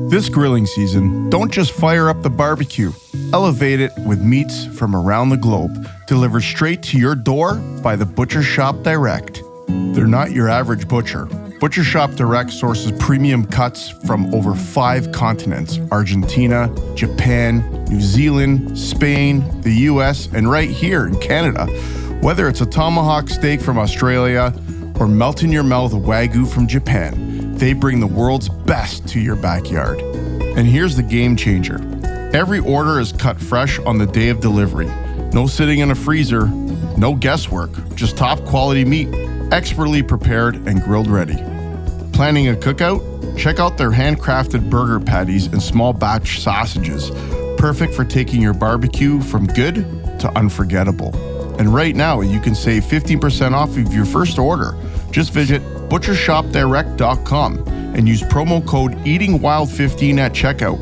This grilling season, don't just fire up the barbecue. Elevate it with meats from around the globe, delivered straight to your door by the Butcher Shoppe Direct. They're not your average butcher. Butcher Shoppe Direct sources premium cuts from over 5 continents: Argentina, Japan, New Zealand, Spain, the US, and right here in Canada. Whether it's a tomahawk steak from Australia or melt in your mouth Wagyu from Japan, they bring the world's best to your backyard. And here's the game changer. Every order is cut fresh on the day of delivery. No sitting in a freezer, no guesswork, just top quality meat, expertly prepared and grilled ready. Planning a cookout? Check out their handcrafted burger patties and small batch sausages, perfect for taking your barbecue from good to unforgettable. And right now, you can save 15% off of your first order. Just visit butchershopdirect.com and use promo code EatingWild15 at checkout.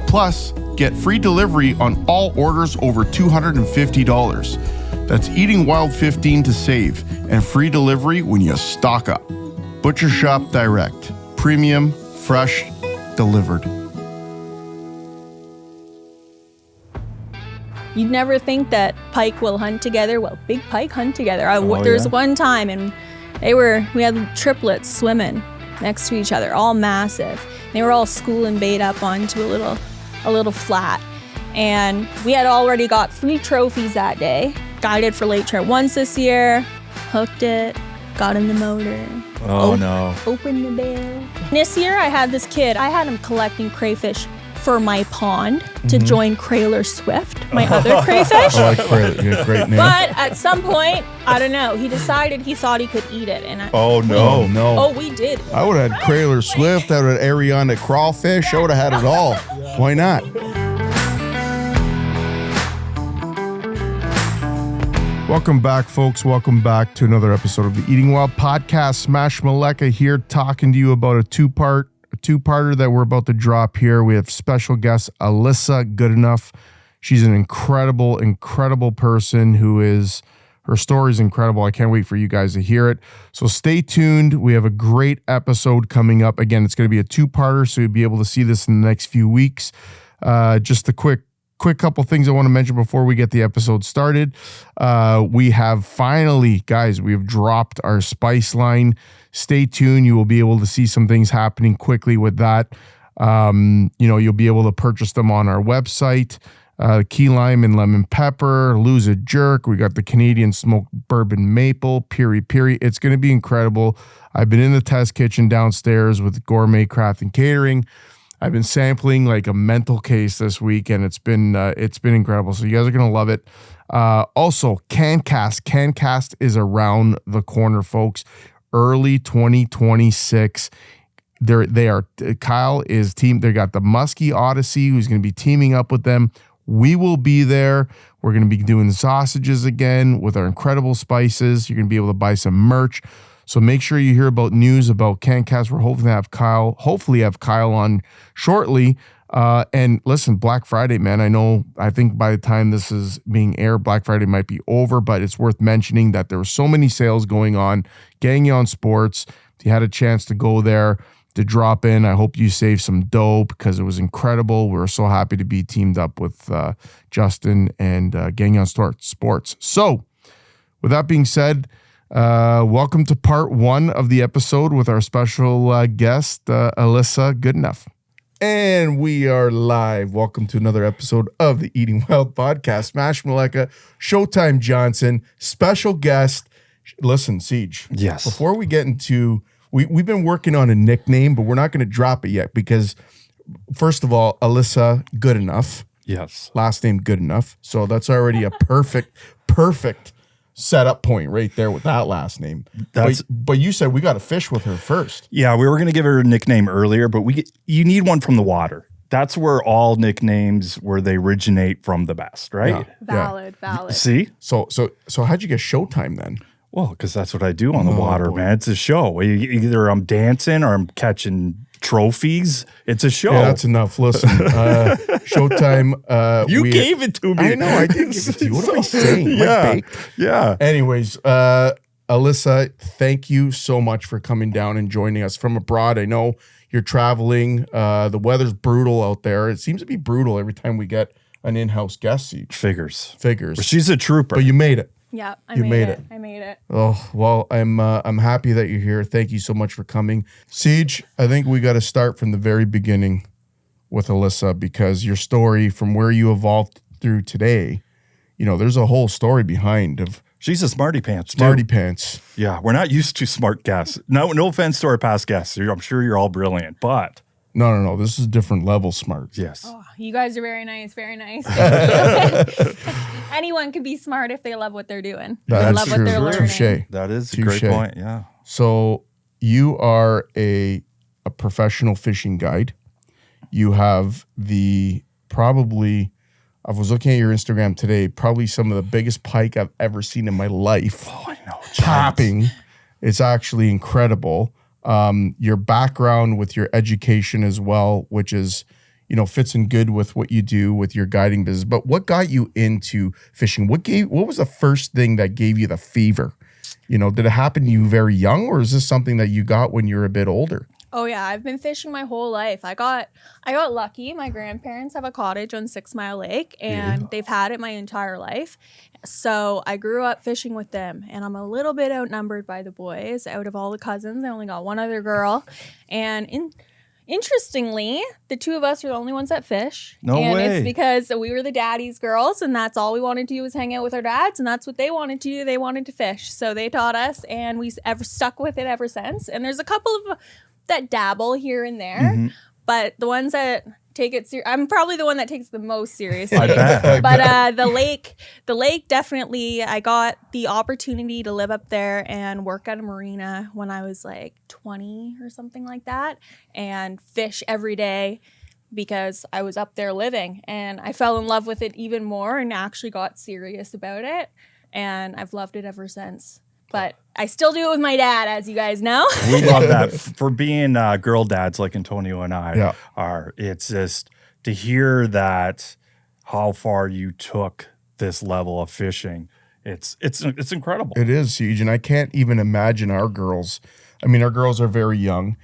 Plus, get free delivery on all orders over $250. That's EatingWild15 to save, and free delivery when you stock up. Butcher Shoppe Direct. Premium, fresh, delivered. You'd never think that pike will hunt together. Well, big pike hunt together. There's one time, and we had triplets swimming next to each other, all massive. They were all schooling bait up onto a little flat. And we had already got 3 trophies that day. Guided for lake trout once this year, hooked it, got in the motor. Opened the bell. This year I had this kid, I had him collecting crayfish for my pond to join Crayler Swift, my other crayfish. Great name. But at some point, I don't know, he decided he thought he could eat it. And we did. I would have had Crayler Swift, I would have had Ariana crawfish, I would have had it all. Why not? Welcome back, folks. Welcome back to another episode of the Eating Wild podcast. Smash Maleka here, talking to you about a two-parter that we're about to drop here. We have special guest Alyssa Goodenough. She's an incredible person her story is incredible. I can't wait for you guys to hear it. So stay tuned. We have a great episode coming up. Again, it's going to be a two-parter, so you'll be able to see this in the next few weeks. Just a quick couple things I want to mention before we get the episode started. We have finally, guys, we have dropped our spice line. Stay tuned. You will be able to see some things happening quickly with that. You'll be able to purchase them on our website. Key lime and lemon pepper, lose a jerk. We got the Canadian smoked bourbon maple, piri. It's going to be incredible. I've been in the test kitchen downstairs with Gourmet Craft and Catering. I've been sampling like a mental case this week, and it's been incredible. So you guys are gonna love it. Also, CanCast. CanCast is around the corner, folks. Early 2026. Kyle is team. They got the Muskie Odyssey, who's going to be teaming up with them. We will be there. We're going to be doing sausages again with our incredible spices. You're going to be able to buy some merch. So make sure you hear about news about CanCast. We're hoping to have Kyle on shortly. And listen, Black Friday, man, I think by the time this is being aired, Black Friday might be over, but it's worth mentioning that there were so many sales going on. Gagnon Sports, if you had a chance to go there to drop in, I hope you saved some dough because it was incredible. We were so happy to be teamed up with Justin and Gagnon Sports. So with that being said, welcome to part 1 of the episode with our special guest, Alyssa Goodenough. And we are live. Welcome to another episode of the Eating Wild podcast. Smash Maleka, Showtime Johnson, special guest. Listen, Siege. Yes. Before we get into, we've been working on a nickname, but we're not going to drop it yet because, first of all, Alyssa Goodenough. Yes. Last name Goodenough. So that's already a perfect setup point right there with that last name. But you said we got to fish with her first. Yeah, we were going to give her a nickname earlier, but you need one from the water. That's where all nicknames where they originate from the best, right? Yeah. Valid. See? So how'd you get Showtime then? Well, because that's what I do on the water, man. It's a show. Either I'm dancing or I'm catching trophies. It's a show. Yeah, that's enough. Listen, Showtime. You gave it to me. I know, I did give it to you. What am I saying? Yeah. Anyways, Alyssa, thank you so much for coming down and joining us from abroad. I know You're traveling. The weather's brutal out there. It seems to be brutal every time we get an in-house guest seat. Figures. But she's a trooper. But you made it. Yeah, I You made it. I made it. Oh, well, I'm happy that you're here. Thank you so much for coming. Siege, I think we got to start from the very beginning with Alyssa, because your story from where you evolved through today, you know, there's a whole story behind of she's a smarty pants. smarty pants. Yeah, we're not used to smart guests. No offense to our past guests. I'm sure you're all brilliant, but No. This is different level smart. yes. Oh, you guys are very nice, very nice. Thank you. Anyone can be smart if they love what they're doing. They That's love true. what they're learning. Touche. That is a Touche. great point. Yeah. So you are a professional fishing guide. You have I was looking at your Instagram today, probably some of the biggest pike I've ever seen in my life. Oh, I know. Popping. It's actually incredible. Your background with your education as well, which is, you know, fits in good with what you do with your guiding business. But what got you into fishing? What was the first thing that gave you the fever? You know, did it happen to you very young, or is this something that you got when you were a bit older? Oh yeah, I've been fishing my whole life. I got lucky. My grandparents have a cottage on 6 Mile Lake, and they've had it my entire life. So I grew up fishing with them, and I'm a little bit outnumbered by the boys. Out of all the cousins, I only got one other girl, and interestingly, the two of us are the only ones that fish. No and way. It's because we were the daddy's girls, and that's all we wanted to do was hang out with our dads, and that's what they wanted to do. They wanted to fish, so they taught us, and we ever stuck with it ever since. And there's a couple of that dabble here and there, but the ones that take it serious, I'm probably the one that takes the most seriously. I bet. But the lake definitely, I got the opportunity to live up there and work at a marina when I was like 20 or something like that, and fish every day because I was up there living, and I fell in love with it even more and actually got serious about it, and I've loved it ever since. But I still do it with my dad, as you guys know. We love that. For being girl dads like Antonio and I are, it's just to hear that how far you took this level of fishing. It's incredible. It is, Siege, and I can't even imagine our girls. I mean, our girls are very young.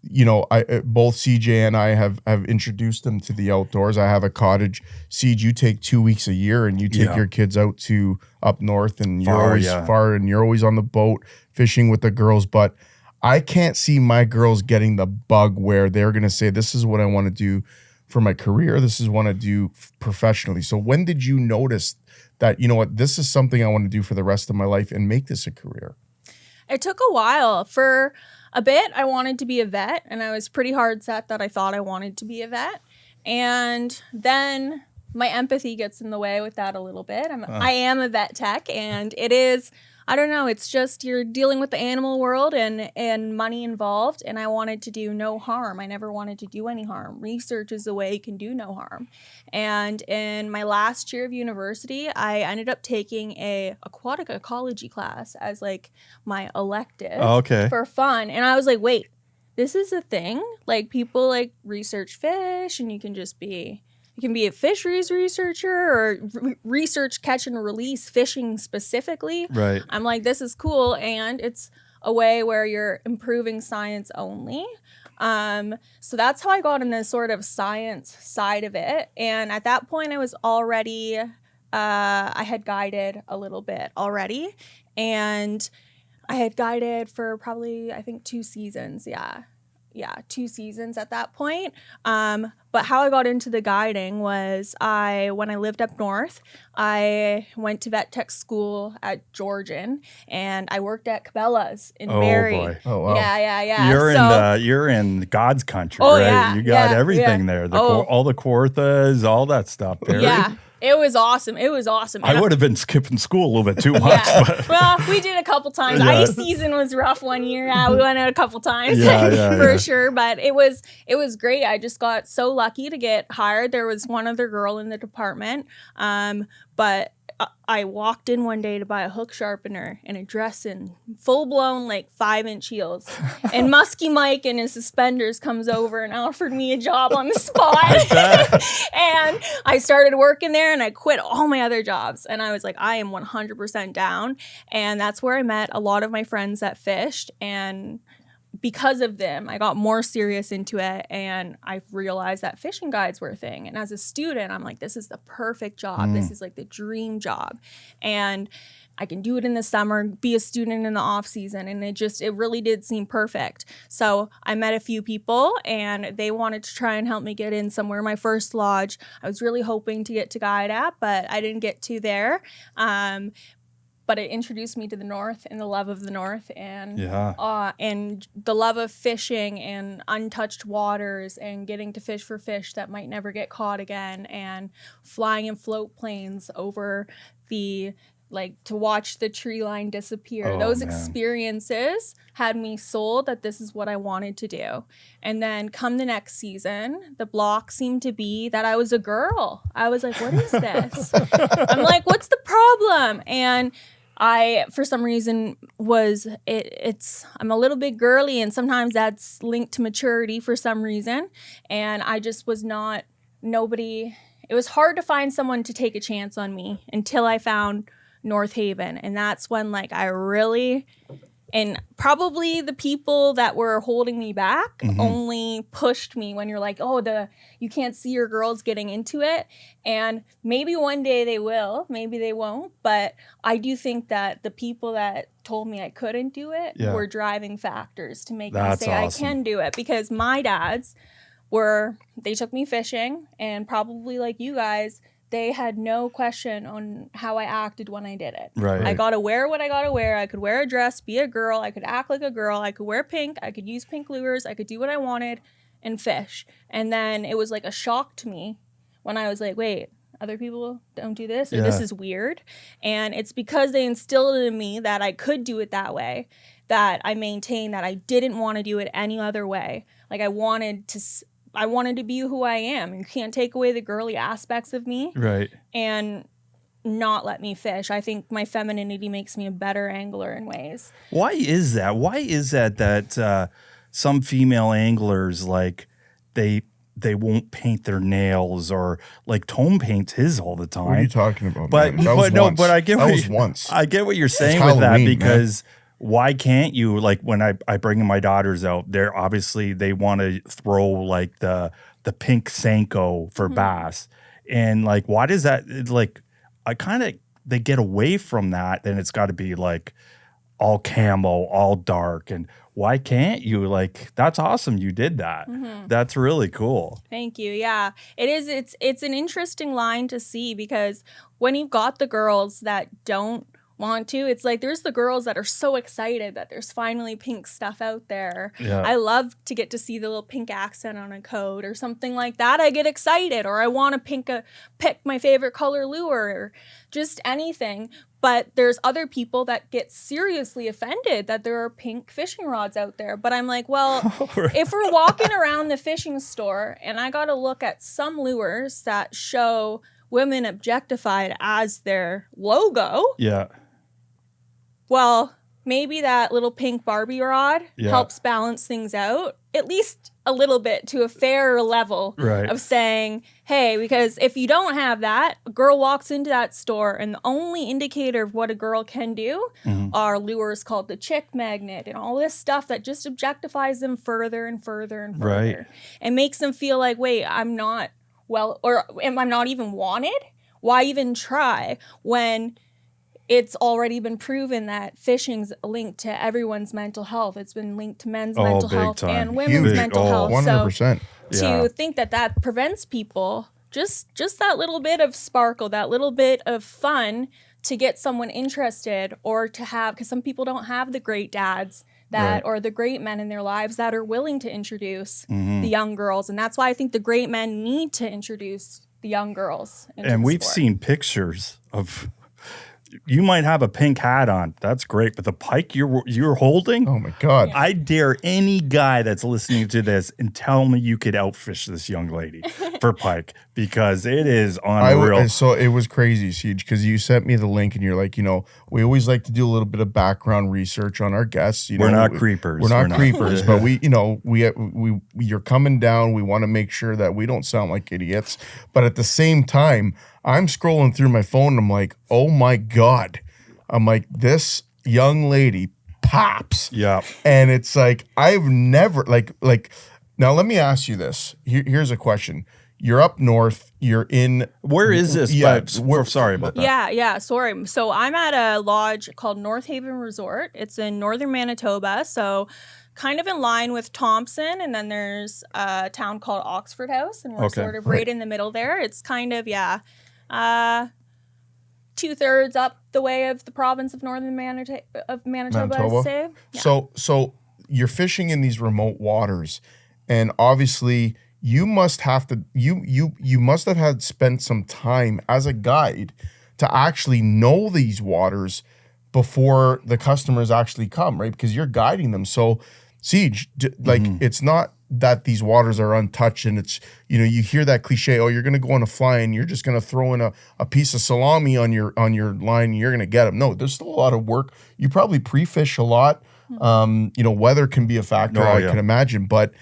You know, both CJ and I have introduced them to the outdoors. I have a cottage. Siege, you take 2 weeks a year, and you take your kids out to up north, and you're always far, and you're always on the boat fishing with the girls. But I can't see my girls getting the bug where they're going to say, this is what I want to do for my career. This is what I do professionally. So when did you notice that, you know what, this is something I want to do for the rest of my life and make this a career? It took a while. For a bit, I wanted to be a vet, and I was pretty hard set that I thought I wanted to be a vet. And then my empathy gets in the way with that a little bit. I am a vet tech, and it is, I don't know, it's just you're dealing with the animal world and money involved, and I wanted to do no harm. I never wanted to do any harm. Research is the way you can do no harm. And in my last year of university, I ended up taking a aquatic ecology class as like my elective for fun. And I was like, wait, this is a thing? Like people like research fish, and you can be a fisheries researcher or research catch and release fishing specifically. Right. I'm like, this is cool, and it's a way where you're improving science only. So that's how I got in this sort of science side of it. And at that point, I was already, I had guided a little bit already, and I had guided for probably, I think, 2 seasons. Yeah, 2 seasons at that point. But how I got into the guiding was when I lived up north, I went to vet tech school at Georgian, and I worked at Cabela's in Barrie. Boy. Oh, wow. Yeah. You're in God's country, Oh, right? yeah, You got yeah, everything yeah. there. All the Kawarthas, all that stuff. Barrie. Yeah. It was awesome. I would have been skipping school a little bit too much. Yeah. But. Well, we did a couple times. Yeah. Ice season was rough one year. Yeah, we went out a couple times Yeah, sure. But it was great. I just got so lucky to get hired. There was one other girl in the department, but I walked in one day to buy a hook sharpener and a dress in full-blown like 5-inch heels. And Muskie Mike in his suspenders comes over and offered me a job on the spot. And I started working there, and I quit all my other jobs. And I was like, I am 100% down. And that's where I met a lot of my friends that fished. And because of them, I got more serious into it, and I realized that fishing guides were a thing. And as a student, I'm like, this is the perfect job. This is like the dream job. And I can do it in the summer, be a student in the off season. And it really did seem perfect. So I met a few people, and they wanted to try and help me get in somewhere. My first lodge, I was really hoping to get to guide at, but I didn't get to there. But it introduced me to the North and the love of the North, and the love of fishing and untouched waters and getting to fish for fish that might never get caught again, and flying in float planes over to watch the tree line disappear. Those experiences had me sold that this is what I wanted to do. And then come the next season, the block seemed to be that I was a girl. I was like, what is this? I'm like, what's the problem? And I, for some reason, I'm a little bit girly, and sometimes that's linked to maturity for some reason. And I just was not, it was hard to find someone to take a chance on me until I found North Haven. And that's when and probably the people that were holding me back only pushed me when you're like, you can't see your girls getting into it. And maybe one day they will, maybe they won't. But I do think that the people that told me I couldn't do it were driving factors to make me say awesome. I can do it. Because my dads they took me fishing, and probably like you guys, they had no question on how I acted when I did it. Right. I got to wear what I got to wear. I could wear a dress, be a girl. I could act like a girl. I could wear pink. I could use pink lures. I could do what I wanted and fish. And then it was like a shock to me when I was like, wait, other people don't do this? Or this is weird? And it's because they instilled in me that I could do it that way, that I maintained that I didn't want to do it any other way. Like I wanted to be who I am. You can't take away the girly aspects of me. Right. And not let me fish. I think my femininity makes me a better angler in ways. Why is that? Why is that some female anglers, like, they won't paint their nails, or like Tome paints his all the time? What are you talking about? But I get I get what you're saying with that, because why can't you, like, when I bring my daughters out, they're obviously, they want to throw like the pink Senko for bass. And like, why does that, like, they get away from that, then it's got to be like all camo, all dark. And why can't you? Like, that's awesome. You did that. That's really cool. Thank you. Yeah, it is. It's an interesting line to see, because when you've got the girls that don't want to, it's like there's the girls that are so excited that there's finally pink stuff out there. I love to get to see the little pink accent on a coat or something like that. I get excited, or I want to pick my favorite color lure, or just anything. But there's other people that get seriously offended that there are pink fishing rods out there. But I'm like, well, if we're walking around the fishing store and I got to look at some lures that show women objectified as their logo. Yeah. Well, maybe that little pink Barbie rod helps balance things out, at least a little bit, to a fair level of saying, hey, because if you don't have that, a girl walks into that store, and the only indicator of what a girl can do are lures called the chick magnet and all this stuff that just objectifies them further and further and further. And makes them feel like, wait, I'm not or am I not even wanted? Why even try when it's already been proven that fishing's linked to everyone's mental health. It's been linked to men's mental health and women's mental health. 100%. So to think that prevents people, just that little bit of sparkle, that little bit of fun to get someone interested, or to have, because some people don't have the great dads or the great men in their lives that are willing to introduce the young girls. And that's why I think the great men need to introduce the young girls into and the we've sport. seen pictures of, you might have a pink hat on. That's great. But the pike you're holding? Oh, my God. I dare any guy that's listening to this and tell me you could outfish this young lady for pike, because it is unreal. So it was crazy, Siege, because you sent me the link, and you're like, we always like to do a little bit of background research on our guests. We're not creepers. We're not creepers, but you're coming down. We want to make sure that we don't sound like idiots. But at the same time, I'm scrolling through my phone, and I'm like, oh my God. I'm like, this young lady pops. Yeah. And it's like, I've never, like, now let me ask you this. Here's a question. You're up north. You're in. Where is this? Yeah, Sorry about that. Yeah, sorry. So I'm at a lodge called North Haven Resort. It's in northern Manitoba, so kind of in line with Thompson. And then there's a town called Oxford House, and we're sort of right in the middle there. It's kind of 2/3 up the way of the province of northern Manitoba. I'd say. Yeah. So you're fishing in these remote waters, and obviously. You must have to you must have had spent some time as a guide to actually know these waters before the customers actually come, right? Because you're guiding them. So, Siege, like it's not that these waters are untouched, and it's you hear that cliche, oh, you're gonna go on a fly and you're just gonna throw in a piece of salami on your line and you're gonna get them. No, there's still a lot of work. You probably pre-fish a lot. Weather can be a factor, I can imagine, but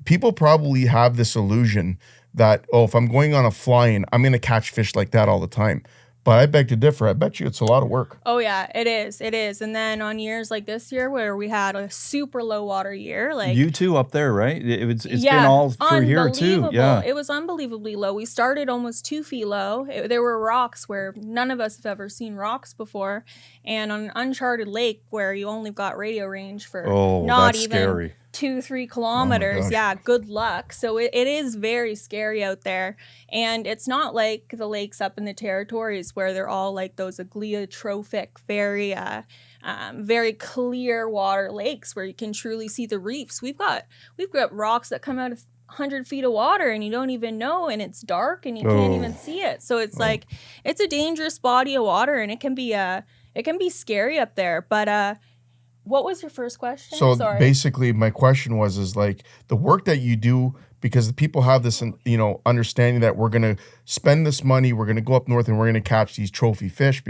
people probably have this illusion that, if I'm going on a fly-in, I'm going to catch fish like that all the time. But I beg to differ. I bet you it's a lot of work. Oh, yeah, it is. It is. And then on years like this year where we had a super low water year. Like you too up there, right? It's been all through here too. Yeah. It was unbelievably low. We started almost 2 feet low. There were rocks where none of us have ever seen rocks before. And on an uncharted lake where you only got radio range for not even scary. 2-3 kilometers. Yeah, good luck. So it is very scary out there. And it's not like the lakes up in the territories where they're all like those agleotrophic, very clear water lakes where you can truly see the reefs. We've got rocks that come out of 100 feet of water and you don't even know, and it's dark and you can't even see it. So it's like it's a dangerous body of water, and it can be scary up there. But what was your first question? So basically, my question was like the work that you do, because the people have this, understanding that we're going to spend this money, we're going to go up north and we're going to catch these trophy fish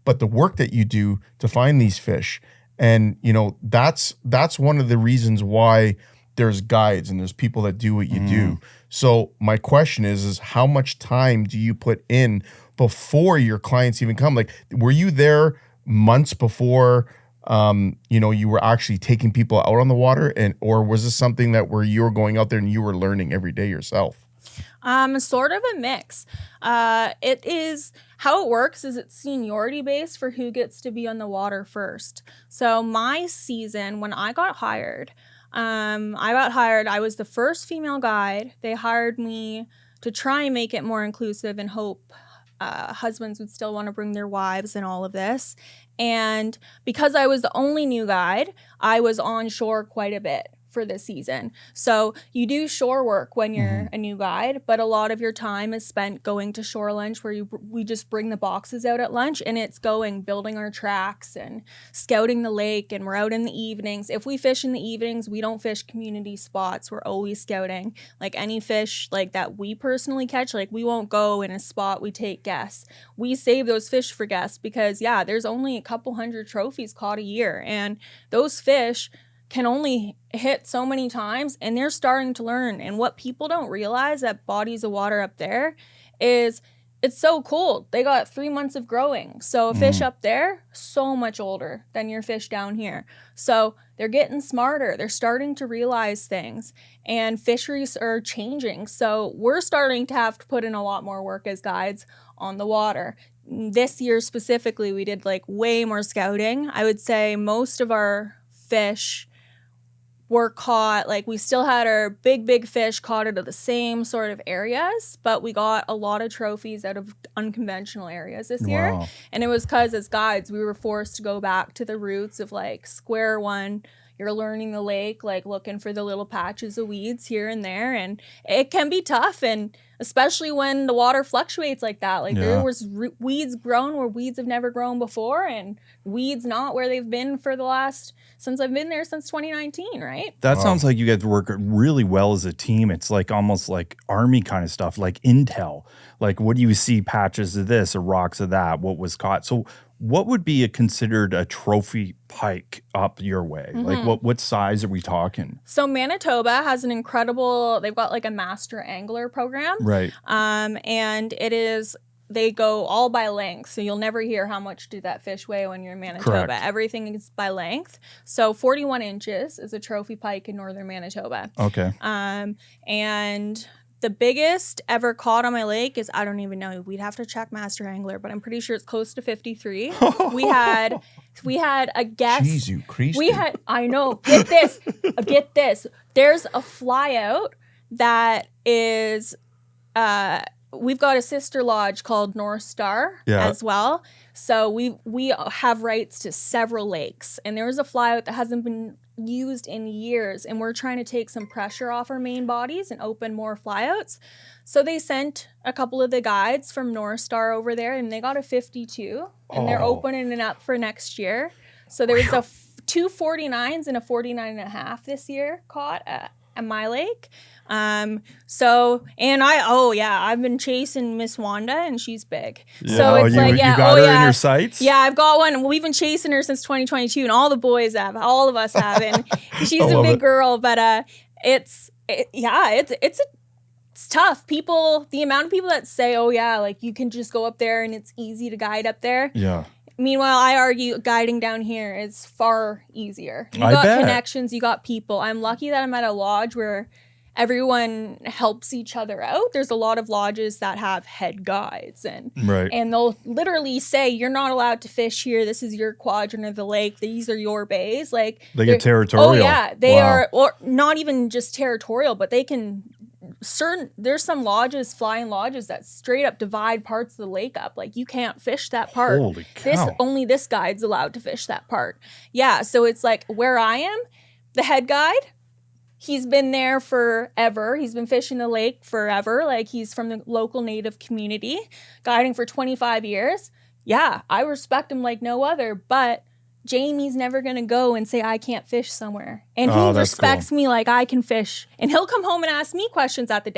but the work that you do to find these fish, and that's one of the reasons why there's guides and there's people that do what you do. So my question is how much time do you put in before your clients even come? Like, were you there months before? You were actually taking people out on the water, or was this something that where you were going out there and you were learning every day yourself? Sort of a mix. It is how it works is it's seniority based for who gets to be on the water first. So my season, when I got hired, I was the first female guide. They hired me to try and make it more inclusive and hope husbands would still want to bring their wives and all of this. And because I was the only new guide, I was on shore quite a bit for this season. So you do shore work when you're a new guide, but a lot of your time is spent going to shore lunch where we just bring the boxes out at lunch, and it's building our tracks and scouting the lake, and we're out in the evenings. If we fish in the evenings, we don't fish community spots. We're always scouting. Like any fish like that we personally catch, like we won't go in a spot we take guests. We save those fish for guests because there's only a couple hundred trophies caught a year, and those fish can only hit so many times, and they're starting to learn. And what people don't realize at bodies of water up there is it's so cold. They got 3 months of growing. So a fish up there, so much older than your fish down here. So they're getting smarter. They're starting to realize things, and fisheries are changing. So we're starting to have to put in a lot more work as guides on the water. This year specifically, we did like way more scouting. I would say most of our fish were caught, like we still had our big fish caught out of the same sort of areas, but we got a lot of trophies out of unconventional areas this year. And it was because as guides, we were forced to go back to the roots of like square one. You're learning the lake, like looking for the little patches of weeds here and there. And it can be tough, and especially when the water fluctuates like that. Like there was weeds grown where weeds have never grown before, and weeds not where they've been since I've been there since 2019, right? That sounds like you guys work really well as a team. It's like almost like army kind of stuff, like intel. Like, what do you see patches of this or rocks of that? What was caught? So what would be considered a trophy pike up your way? Like what size are we talking? So Manitoba has an incredible, they've got like a master angler program. Right. And it is they go all by length. So you'll never hear how much did that fish weigh when you're in Manitoba. Correct. Everything is by length. So 41 inches is a trophy pike in northern Manitoba. Okay. And the biggest ever caught on my lake is, I don't even know, we'd have to check Master Angler, but I'm pretty sure it's close to 53. we had a guest. Jeez, you creased. I know, get this. There's a fly out that is, we've got a sister lodge called North Star as well. So we have rights to several lakes, and there was a fly out that hasn't been used in years, and we're trying to take some pressure off our main bodies and open more flyouts. So they sent a couple of the guides from North Star over there, and they got a 52, and they're opening it up for next year. So there was two 49s and a 49.5 this year caught at my lake. I've been chasing Miss Wanda, and she's big. Yeah. So it's you got her in your sights? Yeah, I've got one. We've been chasing her since 2022, and all the boys have, all of us have, and she's a big girl. But it's tough. People, the amount of people that say, "Oh yeah, like you can just go up there and it's easy to guide up there." Yeah. Meanwhile, I argue guiding down here is far easier. You I got bet. connections, you got people. I'm lucky that I'm at a lodge where everyone helps each other out. There's a lot of lodges that have head guides, and they'll literally say, "You're not allowed to fish here. This is your quadrant of the lake. These are your bays." Like they get territorial. Oh yeah, they are, or not even just territorial, but they can. There's some lodges, flying lodges, that straight up divide parts of the lake up. Like you can't fish that part. Holy cow. Only this guide's allowed to fish that part. Yeah, so it's like where I am, the head guide, he's been there forever. He's been fishing the lake forever. Like he's from the local native community, guiding for 25 years. Yeah, I respect him like no other, but Jamie's never going to go and say, I can't fish somewhere. And he respects me like I can fish. And he'll come home and ask me questions at the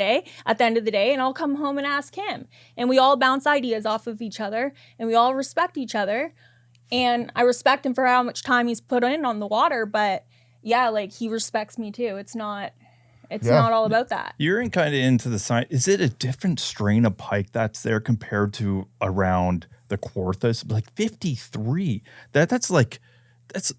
end of the day, and I'll come home and ask him. And we all bounce ideas off of each other, and we all respect each other. And I respect him for how much time he's put in on the water, but yeah, like he respects me too. It's not all about that. You're kind of into the science. Is it a different strain of pike that's there compared to around the Quarthus? Like 53. That's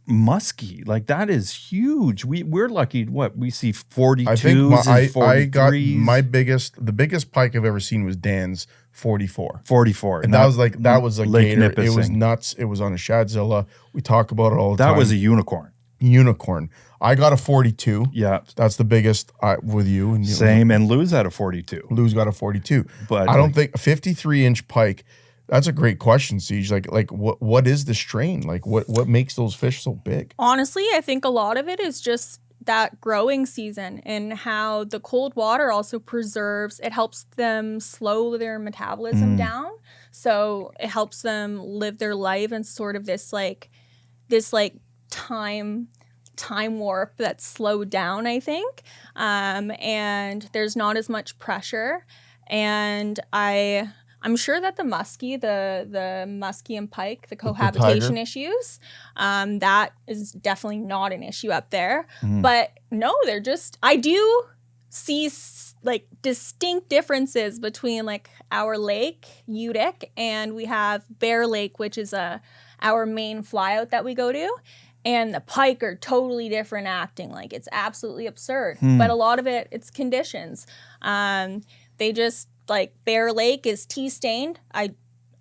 musky. Like that is huge. We're lucky. What we see 42s. I think I got the biggest pike I've ever seen was Dan's 44. 44. And that was a Lake gator. Nipissing. It was nuts. It was on a Shadzilla. We talk about it all the time. That was a unicorn. I got a 42. Yeah. That's the biggest with you. And Same. And Lou's had a 42. Lou's got a 42. But I don't think a 53-inch pike. That's a great question, Siege. Like what is the strain? Like what makes those fish so big? Honestly, I think a lot of it is just that growing season and how the cold water also it helps them slow their metabolism down. So it helps them live their life in sort of this time warp that's slowed down, I think. And there's not as much pressure. And I'm sure that the muskie, the muskie and pike, the cohabitation issues, that is definitely not an issue up there. But no, I do see like distinct differences between like our lake, Utic, and we have Bear Lake, which is our main flyout that we go to. And the pike are totally different acting. Like it's absolutely absurd. But a lot of it's conditions. They just, like Bear Lake is tea-stained. I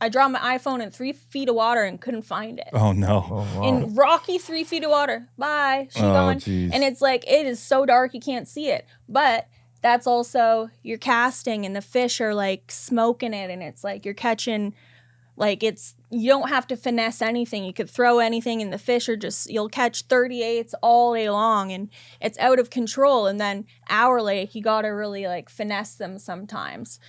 dropped my iPhone in 3 feet of water and couldn't find it. Oh, no. Oh, wow. In rocky 3 feet of water. Bye. She gone. Geez. And it's like, it is so dark you can't see it. But that's also, you're casting and the fish are like smoking it. And it's like you're catching, like you don't have to finesse anything. You could throw anything and the fish are you'll catch 38s all day long and it's out of control. And then our lake, you got to really like finesse them sometimes.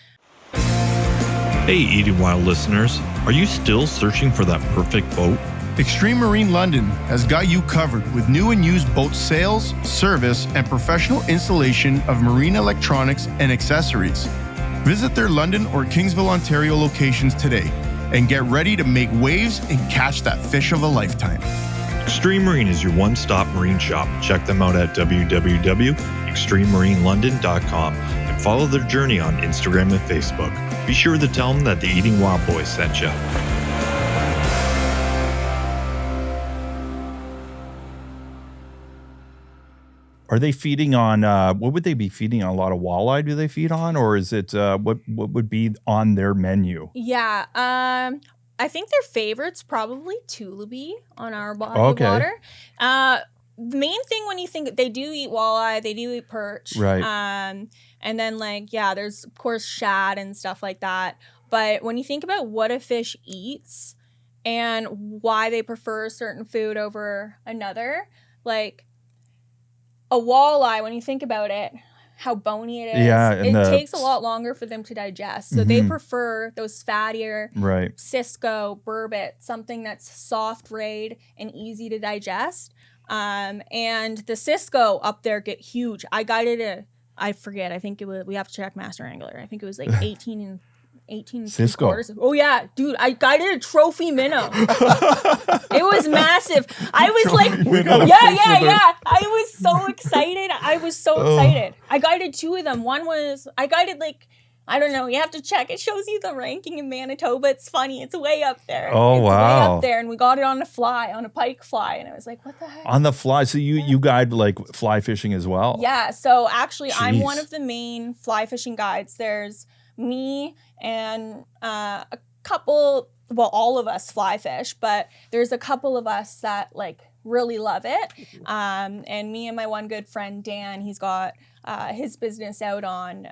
Hey, Eating Wild listeners, are you still searching for that perfect boat? Xtreme Marine London has got you covered with new and used boat sales, service, and professional installation of marine electronics and accessories. Visit their London or Kingsville, Ontario locations today and get ready to make waves and catch that fish of a lifetime. Xtreme Marine is your one-stop marine shop. Check them out at www.extrememarinelondon.com and follow their journey on Instagram and Facebook. be sure to tell them that the Eating Wild Boys sent you. Are they feeding on, what would they be feeding on? A lot of walleye do they feed on? Or is it, what would be on their menu? Yeah. I think their favorite's probably tulipy on our body of water. The main thing when you think, they do eat walleye, they do eat perch. Right. And then there's of course shad and stuff like that. But when you think about what a fish eats and why they prefer a certain food over another, like a walleye, when you think about it, how bony it is, it takes a lot longer for them to digest. So they prefer those fattier, Cisco, burbot, something that's soft rayed and easy to digest. And the Cisco up there get huge. I guided I forget, I think it was, we have to check Master Angler. I think it was like 18 Cisco. Oh yeah, dude, I guided a trophy minnow. It was massive. I was like, yeah. I was so excited. I guided 2 of them. I guided I don't know. You have to check. It shows you the ranking in Manitoba. It's funny. It's way up there. Oh, it's wow. way up there. And we got it on a pike fly. And I was like, what the heck? On the fly. So you guide fly fishing as well? Yeah. So actually, I'm one of the main fly fishing guides. There's me and a couple, all of us fly fish, but there's a couple of us that really love it. And me and my one good friend, Dan, he's got his business out on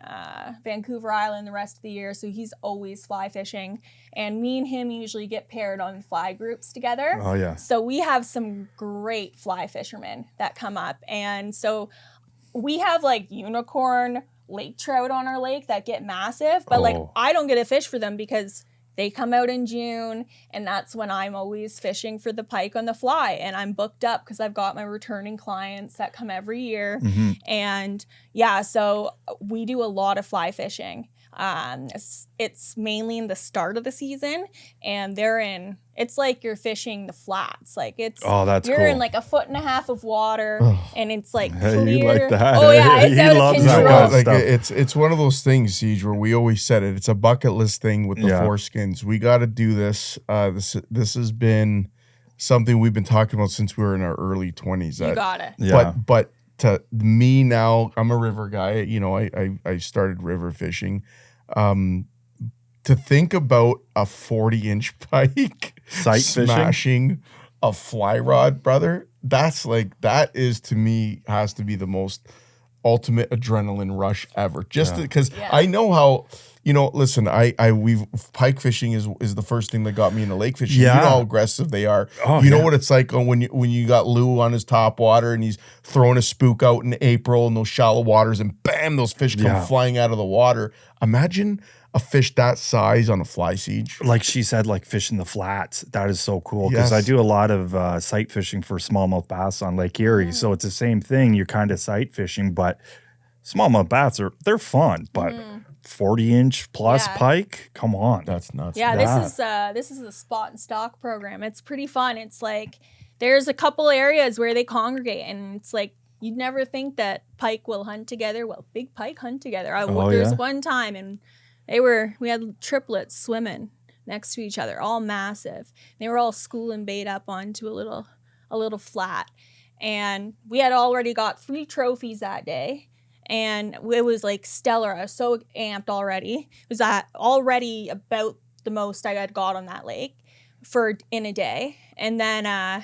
Vancouver Island the rest of the year. So he's always fly fishing. And me and him usually get paired on fly groups together. Oh, yeah. So we have some great fly fishermen that come up. And so we have unicorn lake trout on our lake that get massive. But I don't get a fish for them because they come out in June, and that's when I'm always fishing for the pike on the fly. And I'm booked up because I've got my returning clients that come every year. Mm-hmm. And yeah, so we do a lot of fly fishing. It's mainly in the start of the season, and it's like you're fishing the flats. You're cool. In 1.5 foot of water, and it's clear. You like that. Oh yeah, it's out of control. It's one of those things, Siege, where we always said it. It's a bucket list thing with the foreskins. We got to do this. This has been something we've been talking about since we were in our early 20s. You got it. Yeah. But to me now, I'm a river guy. I started river fishing. To think about a 40-inch pike sight smashing a fly rod, brother, that is, to me, has to be the most ultimate adrenaline rush ever. Just because I know how, listen, we've pike fishing is the first thing that got me into lake fishing. Yeah. You know how aggressive they are. You know what it's like when you got Lou on his top water and he's throwing a spook out in April in those shallow waters, and bam, those fish come flying out of the water. Imagine a fish that size on a fly, Siege. Like she said, fishing the flats. That is so cool, because I do a lot of sight fishing for smallmouth bass on Lake Erie. So it's the same thing. You're kind of sight fishing, but smallmouth bass they're fun. But 40-inch plus pike, come on, that's nuts. Yeah, this is a spot and stock program. It's pretty fun. It's there's a couple areas where they congregate, and it's you'd never think that pike will hunt together. Well, big pike hunt together. There's one time, and we had triplets swimming next to each other, all massive. They were all schooling bait up onto a little flat. And we had already got 3 trophies that day. And it was stellar. I was so amped already. It was already about the most I had got on that lake in a day. And then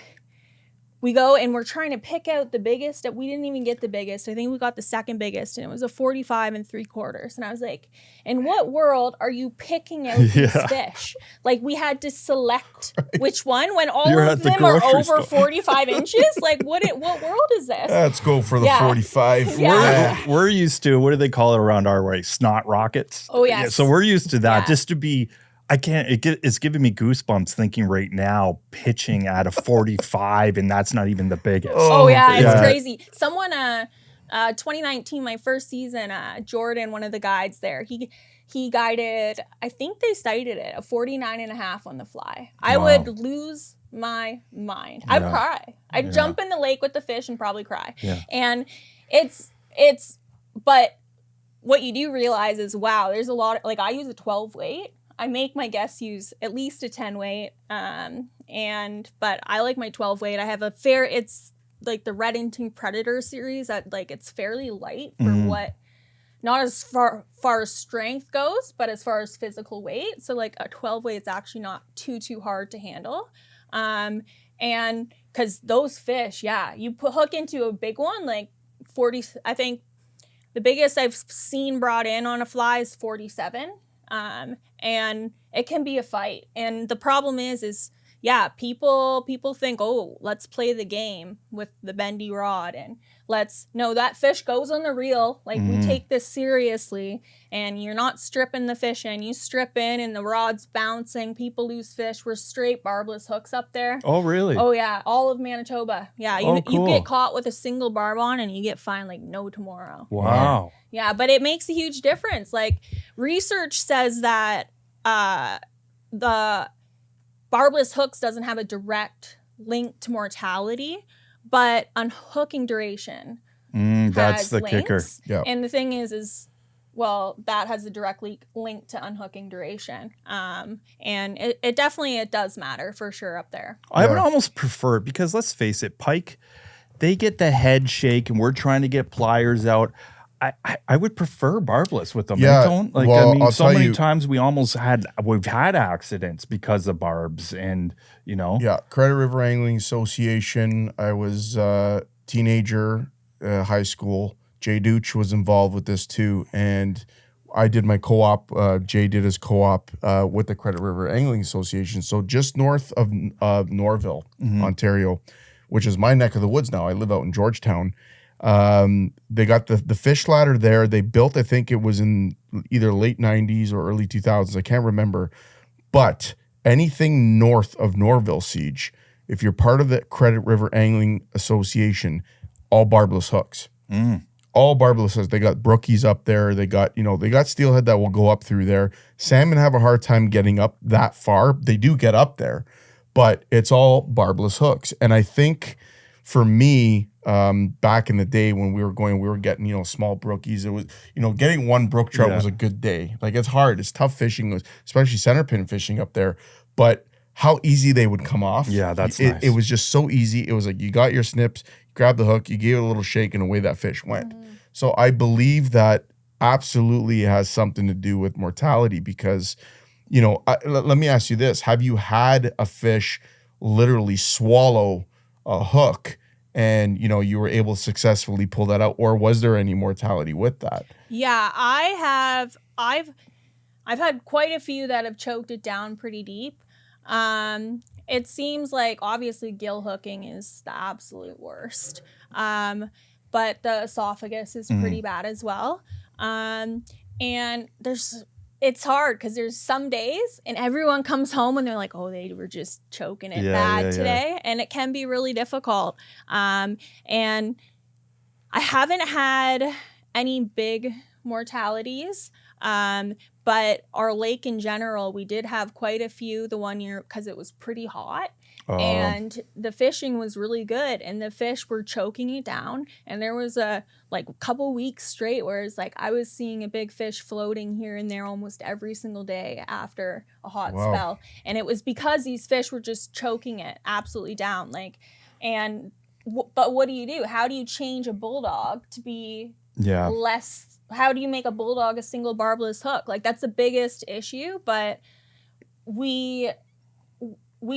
we go and we're trying to pick out the biggest. We didn't even get the biggest. I think we got the second biggest, and it was a 45 3/4. And I was like, in what world are you picking out these fish? We had to select which one when all of them are over 45 inches. What world is this? Let's go for the 45. Yeah. We're used to, what do they call it around our way? Snot rockets. Oh, yes. Yeah, so we're used to that. Just to be, it's giving me goosebumps thinking right now, pitching at a 45, and that's not even the biggest. Oh yeah, it's crazy. Someone, 2019, my first season, Jordan, one of the guides there, he guided, I think they sighted it, a 49.5 on the fly. I would lose my mind. I'd cry. I'd jump in the lake with the fish and probably cry. Yeah. And but what you do realize is, wow, there's a lot of, like, I use a 12 weight. I make my guests use at least a 10 weight. But I like my 12 weight. I have it's like the Reddington Predator series that, like, it's fairly light for what, not as far as strength goes, but as far as physical weight. So like a 12 weight is actually not too hard to handle. And because those fish, you hook into a big one, like 40, I think the biggest I've seen brought in on a fly is 47. And it can be a fight. And the problem is people think, oh, let's play the game with the bendy rod, and that fish goes on the reel. Like, we take this seriously, and you're not stripping the fish in. You strip in and the rod's bouncing. People lose fish. We're straight barbless hooks up there. Oh, really? Oh, yeah. All of Manitoba. Yeah. Cool. You get caught with a single barb on and you get fined like no tomorrow. Wow. Yeah, but it makes a huge difference. Like, research says that the barbless hooks doesn't have a direct link to mortality, but unhooking duration that's the links. kicker. Yeah. And the thing is that has a direct link to unhooking duration. And it definitely does matter for sure up there. I would almost prefer, because let's face it, pike, they get the head shake and we're trying to get pliers out. I would prefer barbless with them. Yeah, So many times we've had accidents because of barbs, and Yeah, Credit River Angling Association. I was a teenager, high school. Jay Dooch was involved with this too, and I did my co-op. Jay did his co-op with the Credit River Angling Association. So just north of Norville, Ontario, which is my neck of the woods now. I live out in Georgetown. They got the fish ladder there. They built, I think it was in either late 90s or early 2000s. I can't remember. But anything north of Norville Siege, if you're part of the Credit River Angling Association, all barbless hooks. All barbless hooks. They got brookies up there. They got steelhead that will go up through there. Salmon have a hard time getting up that far. They do get up there, but it's all barbless hooks. And I think for me, back in the day when we were getting, small brookies. It was, getting one brook trout was a good day. Like, it's hard. It's tough fishing, especially centerpin fishing up there. But how easy they would come off. Yeah, that's nice. It was just so easy. It was like, you got your snips, grab the hook, you gave it a little shake, and away that fish went. So I believe that absolutely has something to do with mortality, because, let me ask you this. Have you had a fish literally swallow a hook and, you were able to successfully pull that out, or was there any mortality with that? Yeah, I have. I've had quite a few that have choked it down pretty deep. It seems like, obviously, gill hooking is the absolute worst. But the esophagus is pretty bad as well. And it's hard because there's some days and everyone comes home and they're like, oh, they were just choking it bad today. And it can be really difficult. And I haven't had any big mortalities. But our lake in general, we did have quite a few the one year because it was pretty hot. And the fishing was really good, and the fish were choking it down. And there was a couple weeks straight where it's like I was seeing a big fish floating here and there almost every single day after a hot spell. And it was because these fish were just choking it absolutely down. But what do you do? How do you change a bulldog to be less? How do you make a bulldog a single barbless hook? Like, that's the biggest issue. But we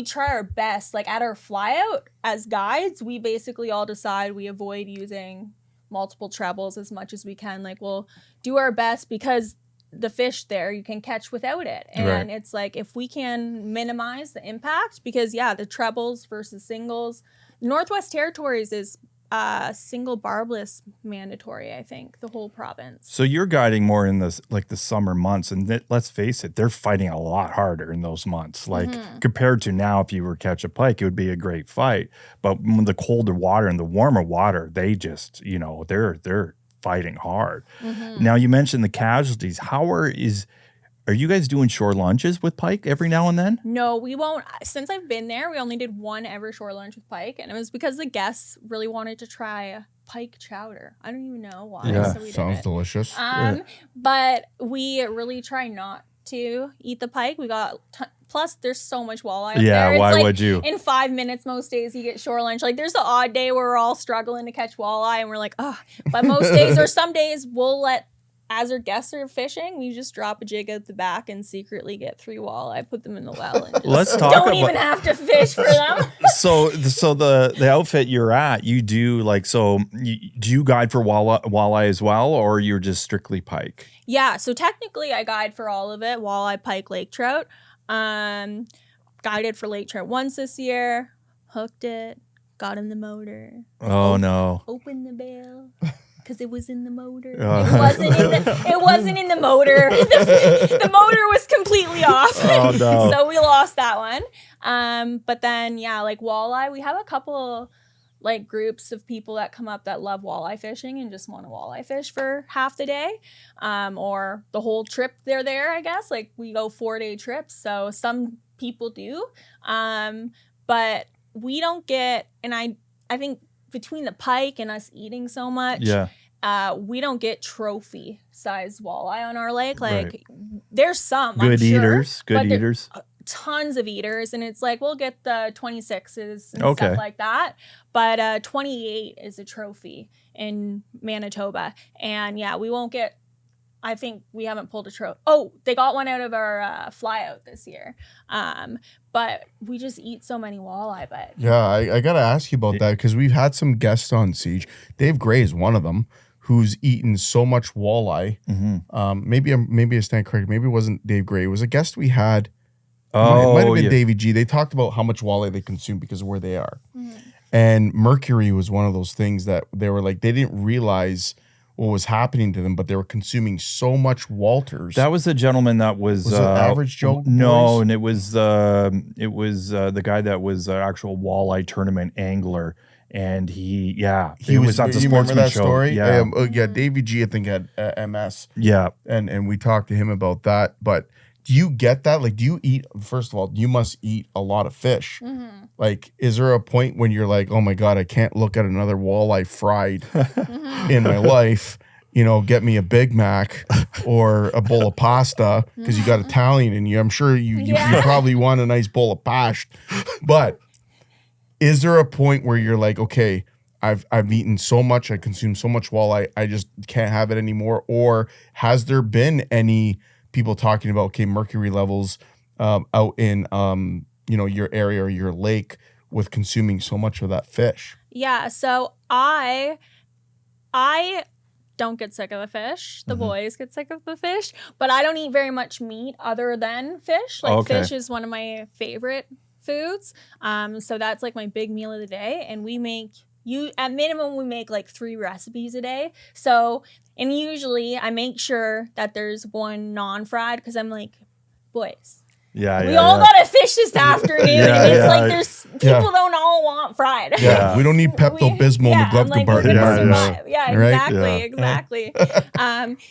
try our best. Like, at our flyout as guides, we basically all decide we avoid using multiple trebles as much as we can. Like, we'll do our best because the fish there you can catch without it. And it's like, if we can minimize the impact, because the trebles versus singles. Northwest Territories is single barbless mandatory, I think, the whole province. So you're guiding more in the summer months, and let's face it, they're fighting a lot harder in those months. Compared to now, if you were to catch a pike, it would be a great fight. But when the colder water and the warmer water, they just, they're fighting hard. Now, you mentioned the casualties. Are you guys doing shore lunges with pike every now and then? No, we won't. Since I've been there, we only did one ever shore lunge with pike, and it was because the guests really wanted to try pike chowder. I don't even know why. Yeah, so we sounds delicious. But we really try not to eat the pike. We got plus there's so much walleye up there. Yeah, why like, would you? In 5 minutes, most days you get shore lunch. Like there's the odd day where we're all struggling to catch walleye and we're like, oh. But most days or some days we'll let, as our guests are fishing, we just drop a jig out the back and secretly get 3 walleye, put them in the well, and just don't even have to fish for them. So the outfit you're at, you do like, do you guide for walleye as well, or you're just strictly pike? Yeah, so technically I guide for all of it, walleye, pike, lake trout. Guided for lake trout once this year, hooked it, got in the motor. Oh no. Opened the bail. Because it was in the motor. It wasn't in the motor. The motor was completely off. Oh no. So we lost that one. But then like walleye, we have a couple like groups of people that come up that love walleye fishing and just want to walleye fish for half the day. Or the whole trip they're there, I guess. Like we go 4-day trips. So some people do. But we don't get, and I think between the pike and us eating so much, we don't get trophy size walleye on our lake. Like there's some good eaters, tons of eaters, and it's like we'll get the 26s and stuff like that. But 28 is a trophy in Manitoba, and we won't get. I think we haven't pulled a trophy. Oh, they got one out of our fly out this year. But we just eat so many walleye. But I got to ask you about that because we've had some guests on Siege. Dave Gray is one of them who's eaten so much walleye. Mm-hmm. Maybe I stand corrected. Maybe it wasn't Dave Gray. It was a guest we had. It might have been Davey G. They talked about how much walleye they consume because of where they are. Mm-hmm. And mercury was one of those things that they were like, they didn't realize what was happening to them, but they were consuming so much Walters. That was the gentleman that was it Average Joe? No, Boys? And it was the guy that was an actual walleye tournament angler, and he was at the Sportsman that show. Story? Yeah, Davey G, I think, had MS. Yeah, and we talked to him about that. But do you get that? Like, do you eat? First of all, you must eat a lot of fish. Mm-hmm. Like, is there a point when you're like, oh my god, I can't look at another walleye fried in my life? You know, get me a Big Mac or a bowl of pasta because you got Italian in you. I'm sure you probably want a nice bowl of pashed. But is there a point where you're like, okay, I've eaten so much, I consume so much walleye, I just can't have it anymore? Or has there been any people talking about, okay, mercury levels out in your area or your lake with consuming so much of that fish? Yeah, so I don't get sick of the fish. The boys get sick of the fish, but I don't eat very much meat other than fish. Like fish is one of my favorite foods. So that's like my big meal of the day, and we make at minimum we make like 3 recipes a day. So, and usually I make sure that there's one non-fried because I'm like, boys, we all gotta fish this afternoon. And it's like there's people don't all want fried. Yeah, we don't need Pepto-Bismol in the glove compartment. Exactly.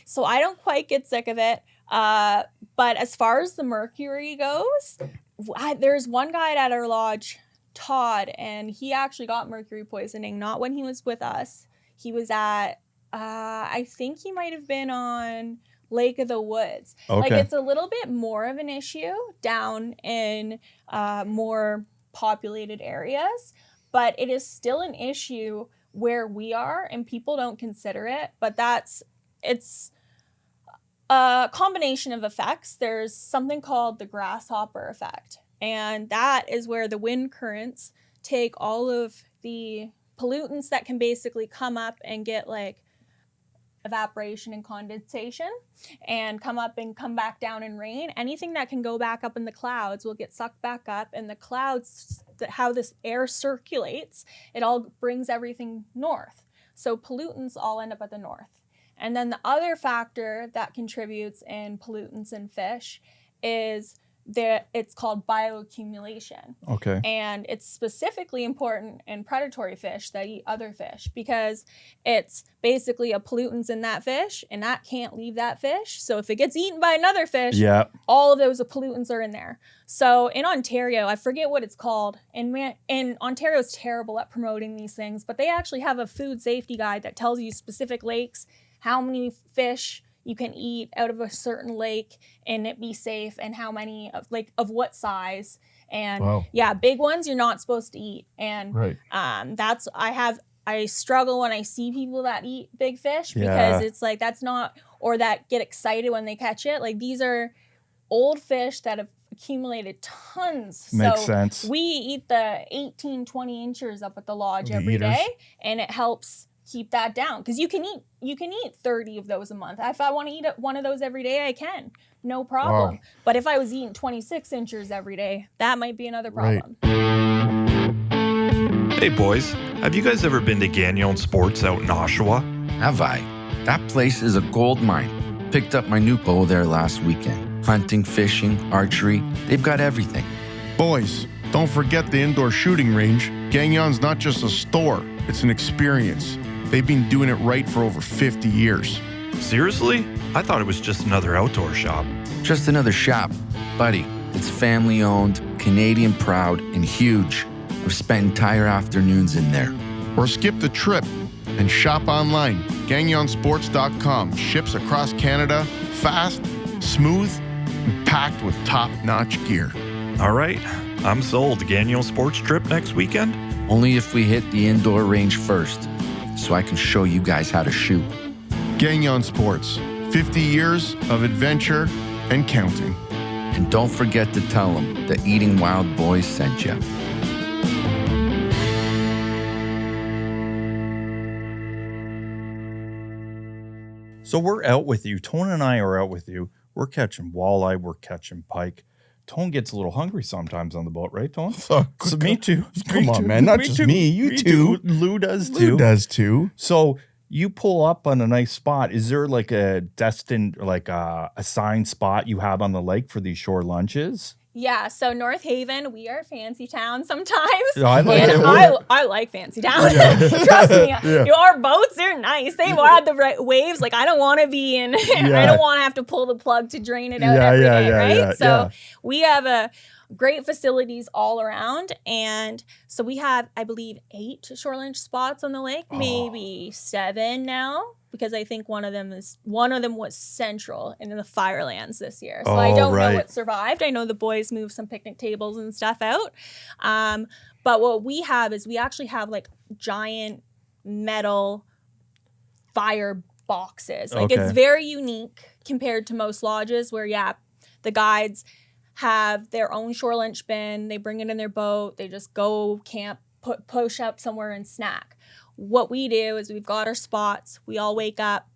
So I don't quite get sick of it. But as far as the mercury goes, there's one guy at our lodge, Todd, and he actually got mercury poisoning, not when he was with us. He was at, I think he might have been on Lake of the Woods. Like it's a little bit more of an issue down in more populated areas, but it is still an issue where we are and people don't consider it. But it's a combination of effects. There's something called the grasshopper effect, and that is where the wind currents take all of the pollutants that can basically come up and get like evaporation and condensation and come up and come back down in rain. Anything that can go back up in the clouds will get sucked back up, and the clouds, how this air circulates, it all brings everything north. So pollutants all end up at the north. And then the other factor that contributes in pollutants in fish is it's called bioaccumulation. Okay. And it's specifically important in predatory fish that eat other fish because it's basically a pollutants in that fish and that can't leave that fish. So if it gets eaten by another fish, all of those pollutants are in there. So in Ontario, I forget what it's called, and Ontario's terrible at promoting these things, but they actually have a food safety guide that tells you specific lakes, how many fish you can eat out of a certain lake and it be safe, and how many of what size. And big ones you're not supposed to eat. And I struggle when I see people that eat big fish because it's like that's not, or that get excited when they catch it. Like these are old fish that have accumulated tons. Makes sense. We eat the 18, 20 inchers up at the lodge every day, and it helps keep that down because you can eat 30 of those a month. If I want to eat one of those every day, I can, no problem. Wow. But if I was eating 26 inchers every day, that might be another problem. Hey boys, have you guys ever been to Gagnon Sports out in Oshawa? Have I? That place is a gold mine. Picked up my new bow there last weekend. Hunting, fishing, archery, they've got everything. Boys, don't forget the indoor shooting range. Gagnon's not just a store, it's an experience. They've been doing it right for over 50 years. Seriously? I thought it was just another outdoor shop. Just another shop. Buddy, it's family owned, Canadian proud, and huge. I've spent entire afternoons in there. Or skip the trip and shop online. GagnonSports.com ships across Canada, fast, smooth, and packed with top-notch gear. All right, I'm sold. Gagnon Sports trip next weekend? Only if we hit the indoor range first, so I can show you guys how to shoot. Gagnon Sports, 50 years of adventure and counting. And don't forget to tell them the Eating Wild Boys sent you. So we're out with you. Tone and I are out with you. We're catching walleye. We're catching pike. Tone gets a little hungry sometimes on the boat, right, Tone? Me too. Come on, man. Not just me. You too. Lou does too. Lou does too. So you pull up on a nice spot. Is there like a destined, like a assigned spot you have on the lake for these shore lunches? Yeah, so North Haven, we are fancy town sometimes. Yeah, I like it. I like fancy town. Trust me. Our boats are nice. They ride the right waves. Like I don't want to be in. I don't want to have to pull the plug to drain it out every day, right? So we have great facilities all around, and so we have, I believe, 8 shore lunch spots on the lake, maybe 7 now. Because I think one of them was central in the Firelands this year. So I don't know what survived. I know the boys moved some picnic tables and stuff out. But what we have is we actually have like giant metal fire boxes. Like it's very unique compared to most lodges where, the guides have their own shore lunch bin. They bring it in their boat. They just go camp, push up somewhere and snack. What we do is we've got our spots. We all wake up.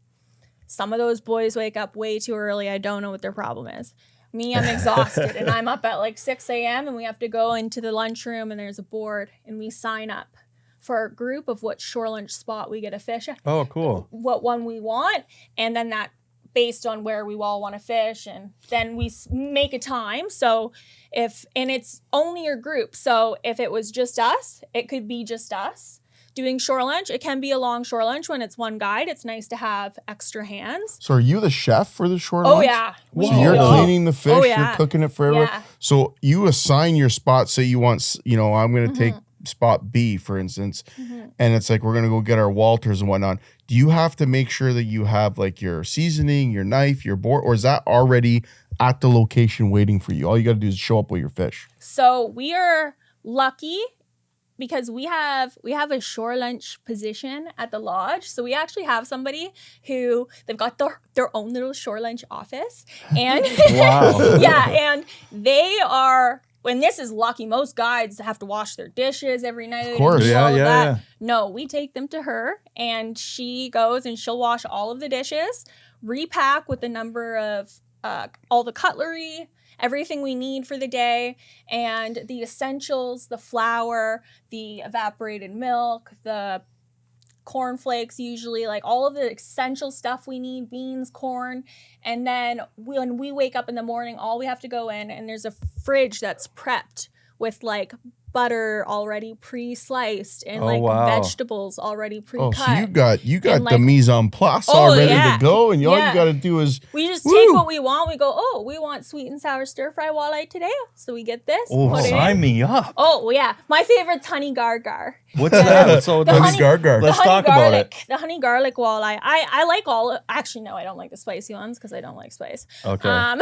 Some of those boys wake up way too early. I don't know what their problem is. Me, I'm exhausted, and I'm up at like 6 a.m., and we have to go into the lunchroom, and there's a board, and we sign up for our group of what shore lunch spot we get to fish at. Oh, cool. What one we want, and then that based on where we all want to fish, and then we make a time. So and it's only your group. So if it was just us, it could be just us. Doing shore lunch, it can be a long shore lunch when it's one guide. It's nice to have extra hands. So are you the chef for the shore lunch? Oh, yeah. So you're cleaning the fish, you're cooking it for everyone. Yeah. So you assign your spot, say you want, I'm going to take spot B, for instance, and it's like, we're going to go get our Walters and whatnot. Do you have to make sure that you have like your seasoning, your knife, your board, or is that already at the location waiting for you? All you got to do is show up with your fish. So we are lucky because we have a shore lunch position at the lodge. So we actually have somebody who they've got their own little shore lunch office. And and they are, when this is lucky, most guides have to wash their dishes every night. Of course. Yeah. No, we take them to her and she goes and she'll wash all of the dishes, repack with the number of all the cutlery, everything we need for the day, and the essentials, the flour, the evaporated milk, the cornflakes usually, like all of the essential stuff we need, beans, corn. And then when we wake up in the morning, all we have to go in, and there's a fridge that's prepped with like butter already pre-sliced and vegetables already pre-cut. Oh, so you got and, the mise en place all ready to go, and all you got to do is we just take what we want. We go, we want sweet and sour stir fry walleye today, so we get this. Sign me up. Oh yeah, my favorite's honey gar. What's that? So the honey gar. Let's talk about it. The honey garlic walleye. I like all. Actually, no, I don't like the spicy ones because I don't like spice. Okay.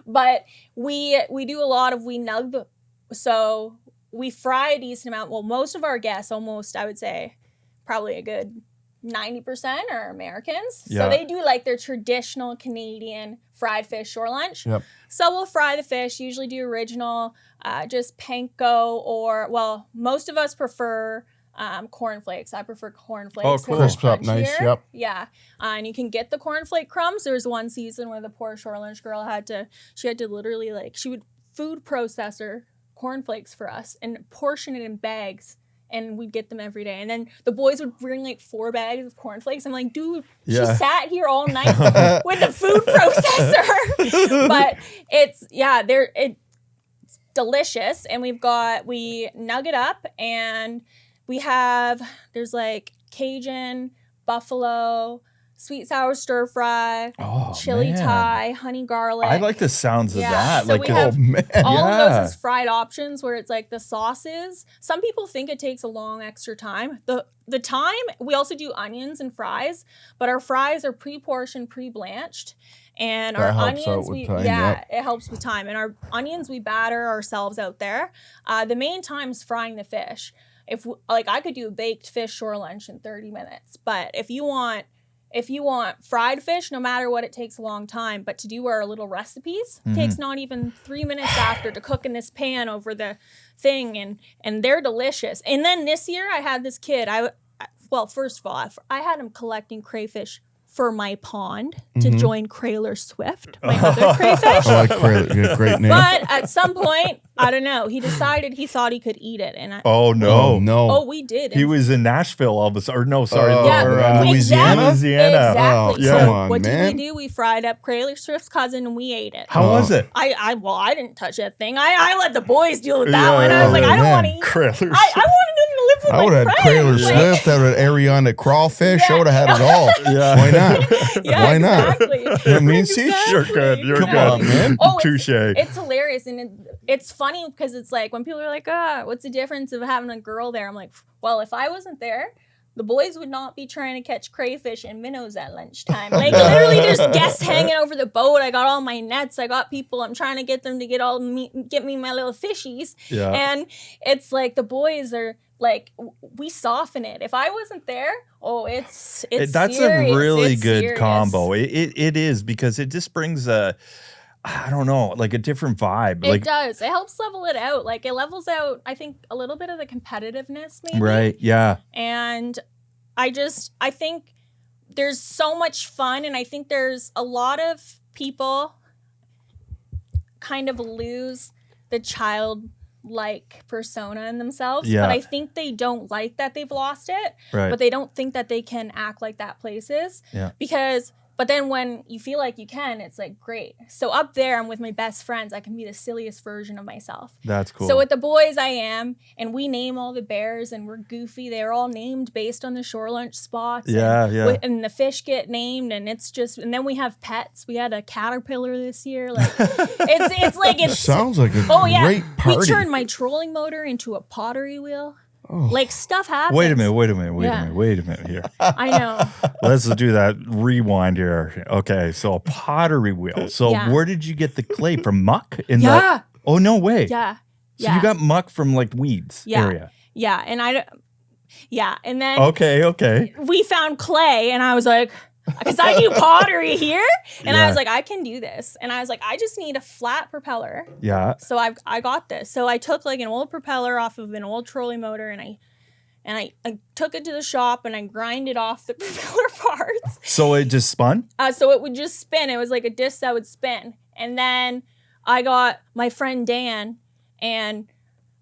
But we do a lot of so. We fry a decent amount. Well, most of our guests, almost, I would say, probably a good 90% are Americans. Yeah. So they do like their traditional Canadian fried fish shore lunch. Yep. So we'll fry the fish, usually do original, just panko, or, most of us prefer cornflakes. I prefer cornflakes. Oh, cool. Crisp up nice, yep. Yeah. And you can get the cornflake crumbs. There was one season where the poor shore lunch girl had to literally, she would food processor cornflakes for us and portion it in bags, and we'd get them every day. And then the boys would bring like 4 bags of cornflakes. I'm like, dude, she sat here all night with the food processor. But it's delicious. And we nug it up, and there's like Cajun, buffalo, sweet sour stir fry, chili Thai, honey garlic. I like the sounds of that. So we have all of those as fried options, where it's like the sauces. Some people think it takes a long extra time. The time, we also do onions and fries, but our fries are pre-portioned, pre-blanched. And our onions, it helps with time. And our onions, we batter ourselves out there. The main time is frying the fish. I could do a baked fish shore lunch in 30 minutes, but if you want fried fish, no matter what, it takes a long time. But to do our little recipes, it takes not even 3 minutes after to cook in this pan over the thing, and they're delicious. And then this year I had this kid. First of all, I had him collecting crayfish for my pond to join Crayler Swift, my other crayfish. I like Crayler, great name. But at some point, I don't know, he decided he thought he could eat it. And we did. He was in Nashville all of a sudden. Or no, sorry. Louisiana? Exactly. Yeah. Come on, what man. did we do? We fried up Crayler Swift's cousin, and we ate it. How was it? I didn't touch that thing. I let the boys deal with that one. I was like, I don't want to eat Crayler. I wanted him to live with I would have had Crayler Swift, I would have Ariana crawfish. I would have had it all. Why not? Why not? Exactly. You know what I mean? See, you're good. You're Come good. on, man. Touche. It's hilarious, and it's funny because it's like when people are like, what's the difference of having a girl there? I'm like, well, if I wasn't there, the boys would not be trying to catch crayfish and minnows at lunchtime. Like literally, there's guests hanging over the boat. I got all my nets. I got people. I'm trying to get them to get me my little fishies. Yeah. And it's like the boys are like, we soften it. If I wasn't there, it's that's serious. A really good serious. combo. It is, because it just brings I don't know, like a different vibe. It does. It helps level it out. Like it levels out, I think, a little bit of the competitiveness maybe. Right, yeah. And I think there's so much fun, and I think there's a lot of people kind of lose the childlike persona in themselves. Yeah. But I think they don't like that they've lost it. Right. But they don't think that they can act like that place is. Yeah. But then when you feel like you can, it's like, great. So up there, I'm with my best friends. I can be the silliest version of myself. That's cool. So with the boys, I am. And we name all the bears, and we're goofy. They're all named based on the shore lunch spots. And the fish get named, and it's just, and then we have pets. We had a caterpillar this year. Like it's sounds like a great party. We turned my trolling motor into a pottery wheel. Like stuff happens. Wait a minute here. I know. Let's do that. Rewind here. Okay, so a pottery wheel. So where did you get the clay from? Muck? Oh, no way. Yeah. So you got muck from like weeds area. Yeah, and and then okay. We found clay, and I was like, because I do pottery here, and I was like, I can do this, and I was like, I just need a flat propeller. Yeah. So I got this. So I took like an old propeller off of an old trolley motor, and I took it to the shop, and I grinded off the propeller parts. So it just spun? So it would just spin. It was like a disc that would spin, and then I got my friend Dan, and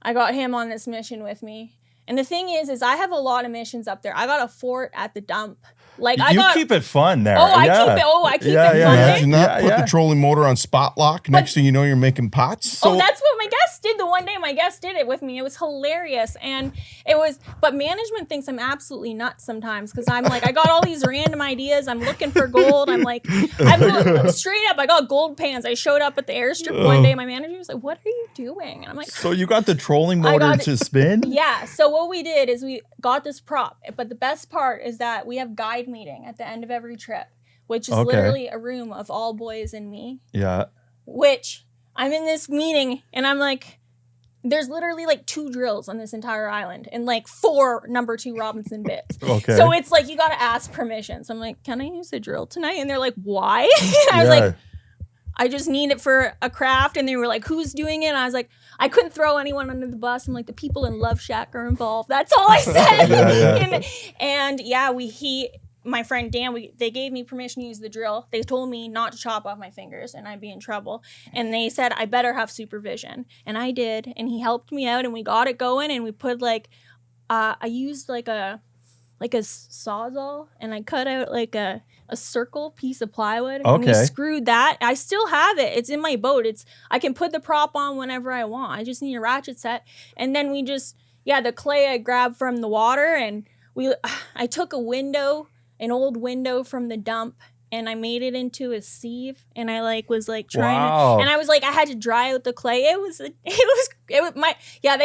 I got him on this mission with me. And the thing is I have a lot of missions up there. I got a fort at the dump. Like keep it fun there. I keep it fun. Imagine that. Put the trolling motor on spot lock. Next thing you know, you're making pots. So, that's what my guest did. The one day my guest did it with me. It was hilarious. And but management thinks I'm absolutely nuts sometimes because I'm like, I got all these random ideas. I'm looking for gold. I'm straight up, I got gold pans. I showed up at the airstrip one day. My manager was like, what are you doing? And I'm like, so you got the trolling motor to spin? Yeah. So what we did is we got this prop. But the best part is that we have guide meeting at the end of every trip, which is literally a room of all boys and me. Yeah. Which I'm in this meeting and I'm like, there's literally like 2 drills on this entire island and like 4 number 2 Robinson bits. Okay. So it's like you got to ask permission. So I'm like, can I use a drill tonight? And they're like, why? I was like, I just need it for a craft. And they were like, who's doing it? And I was like, I couldn't throw anyone under the bus. I'm like, the people in Love Shack are involved. That's all I said. And my friend Dan, they gave me permission to use the drill. They told me not to chop off my fingers and I'd be in trouble. And they said I better have supervision. And I did. And he helped me out and we got it going. And we put I used like a sawzall and I cut out like a circle piece of plywood. Okay. And we screwed that. I still have it. It's in my boat. I can put the prop on whenever I want. I just need a ratchet set. And then we the clay I grabbed from the water and I took an old window from the dump and I made it into a sieve and I was trying to, and I was I had to dry out the clay. They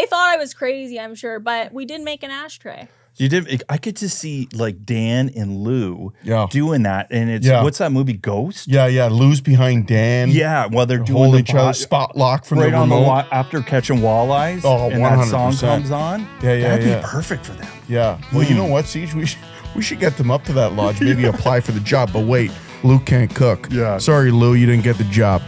thought I was crazy, I'm sure, but we did make an ashtray. You did. I get to see Dan and Lou doing that, and it's what's that movie, Ghost? Yeah. Lou's behind Dan. Yeah, while they're doing each other spot lock from right the on remote. After catching walleyes. Oh, 100%. And that song comes on. That'd be perfect for them. Yeah. Well, you know what, Siege? We should get them up to that lodge. Maybe apply for the job. But wait, Lou can't cook. Yeah. Sorry, Lou, you didn't get the job.